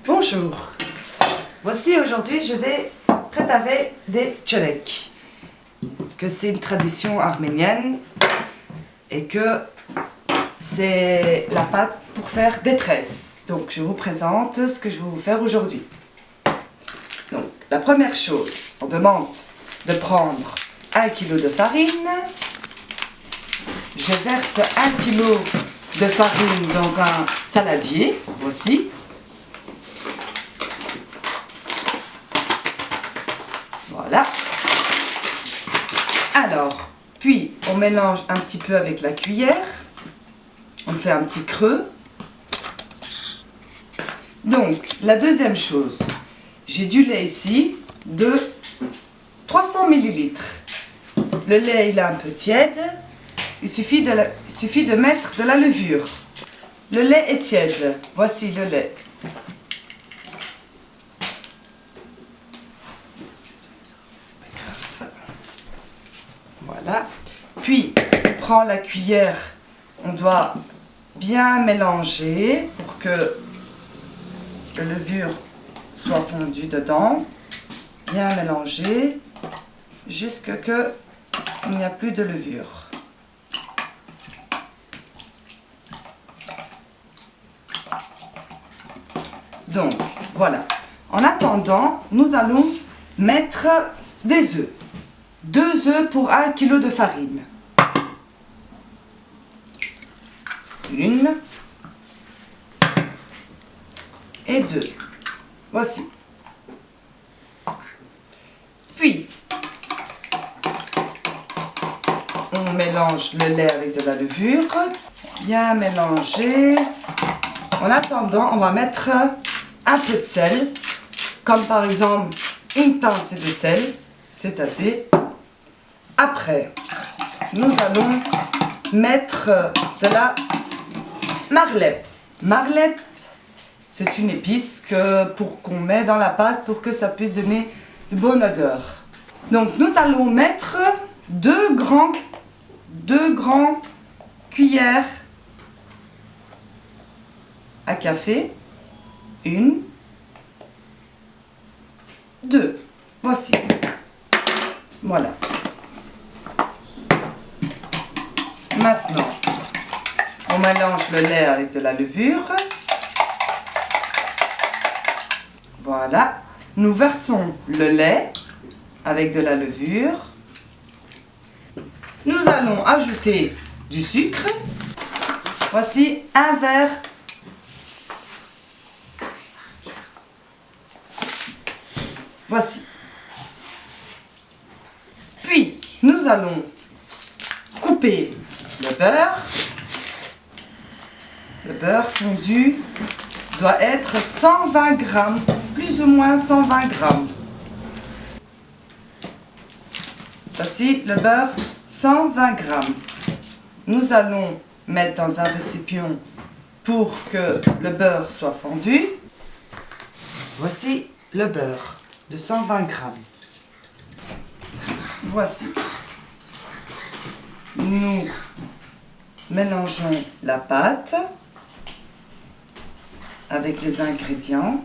Bonjour, voici aujourd'hui je vais préparer des çörek, que c'est une tradition arménienne et que c'est la pâte pour faire des tresses. Donc je vous présente ce que je vais vous faire aujourd'hui. Donc la première chose, on demande de prendre 1 kg de farine. Je verse 1 kg de farine dans un saladier, voici. Voilà. Alors, puis on mélange un petit peu avec la cuillère. On fait un petit creux. Donc, la deuxième chose, j'ai du lait ici de 300 ml. Le lait, il est un peu tiède. Il suffit de mettre de la levure. Le lait est tiède. Voici le lait. Voilà. Puis, on prend la cuillère. On doit bien mélanger pour que la levure soit fondue dedans. Bien mélanger jusqu'à ce qu'il n'y a plus de levure. Donc, voilà. En attendant, nous allons mettre des œufs. 2 œufs pour 1 kg de farine. 1 et 2. Voici. Puis, on mélange le lait avec de la levure. Bien mélanger. En attendant, on va mettre un peu de sel, comme par exemple une pincée de sel, c'est assez. Après, nous allons mettre de la marlette. Marlette, c'est une épice qu'on met dans la pâte pour que ça puisse donner de bonne odeur. Donc nous allons mettre 2 grands cuillères à café. 1, 2. Voici. Voilà. Maintenant, on mélange le lait avec de la levure. Voilà. Nous versons le lait avec de la levure. Nous allons ajouter du sucre. Voici un verre. Voici. Puis, nous allons couper le beurre. Le beurre fondu doit être 120 grammes, plus ou moins 120 grammes. Voici le beurre, 120 grammes. Nous allons mettre dans un récipient pour que le beurre soit fondu. Voici le beurre de 120 grammes. Voici. Nous mélangeons la pâte avec les ingrédients.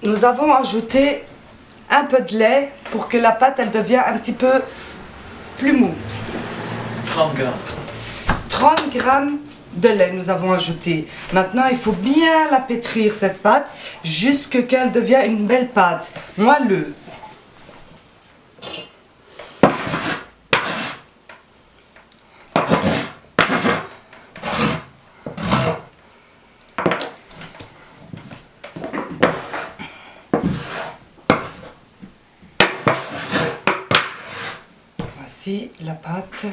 Nous avons ajouté un peu de lait pour que la pâte elle devienne un petit peu plus mou. 30 grammes. 30 grammes de lait nous avons ajouté. Maintenant il faut bien la pétrir cette pâte jusqu'à ce qu'elle devienne une belle pâte moelleuse. Voici la pâte.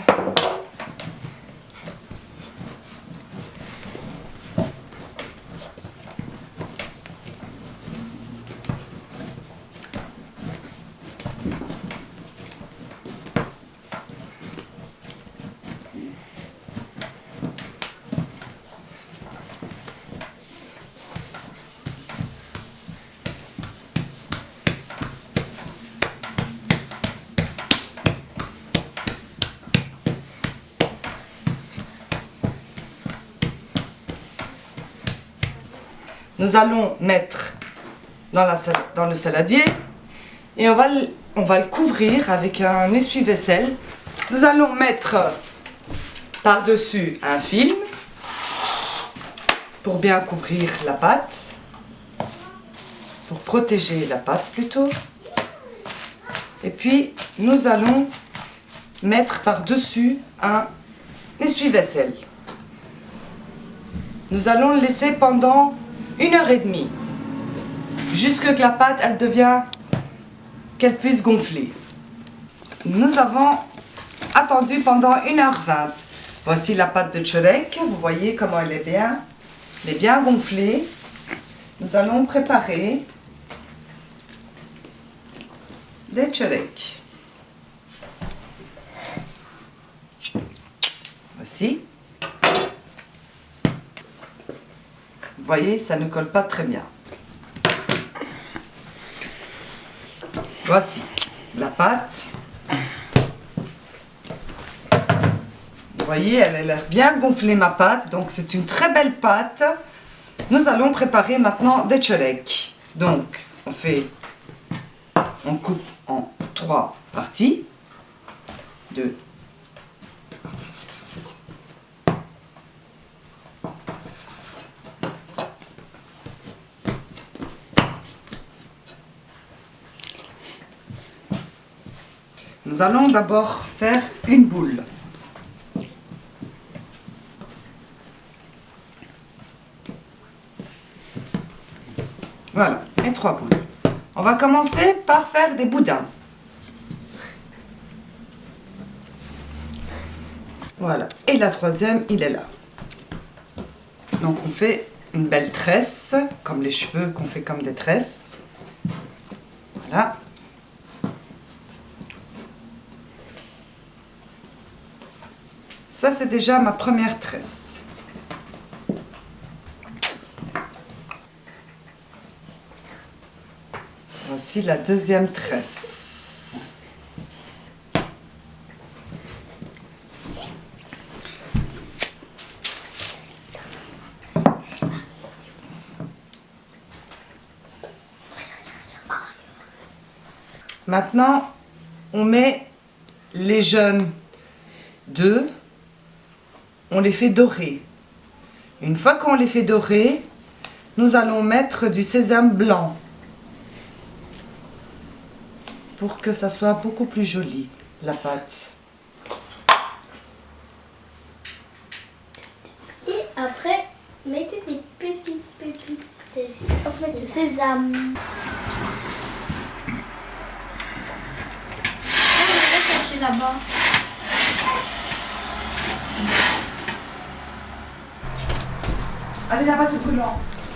nous allons mettre dans le saladier et on va le couvrir avec un essuie-vaisselle. Nous allons mettre par-dessus un film pour bien couvrir la pâte, pour protéger la pâte plutôt. Et puis nous allons mettre par-dessus un essuie-vaisselle. Nous allons le laisser pendant 1h30, jusque que la pâte qu'elle puisse gonfler. Nous avons attendu pendant 1h20. Voici la pâte de çörek. Vous voyez comment elle est bien gonflée. Nous allons préparer des çörek. Voici. Vous voyez, ça ne colle pas très bien. Voici la pâte. Vous voyez, elle a l'air bien gonflée, ma pâte. Donc, c'est une très belle pâte. Nous allons préparer maintenant des çörek. Donc, on coupe en 3 parties. 2. Nous allons d'abord faire une boule. Voilà, et 3 boules. On va commencer par faire des boudins. Voilà, et la troisième, il est là. Donc on fait une belle tresse, comme les cheveux qu'on fait comme des tresses. Voilà. Ça, c'est déjà ma première tresse. Voici la deuxième tresse. Maintenant, on met les jaunes d'œufs. On les fait dorer. Une fois qu'on les fait dorer, nous allons mettre du sésame blanc pour que ça soit beaucoup plus joli, la pâte. Et après, mettez des petites de sésame. On va chercher là-bas. Allez là-bas, c'est brûlant.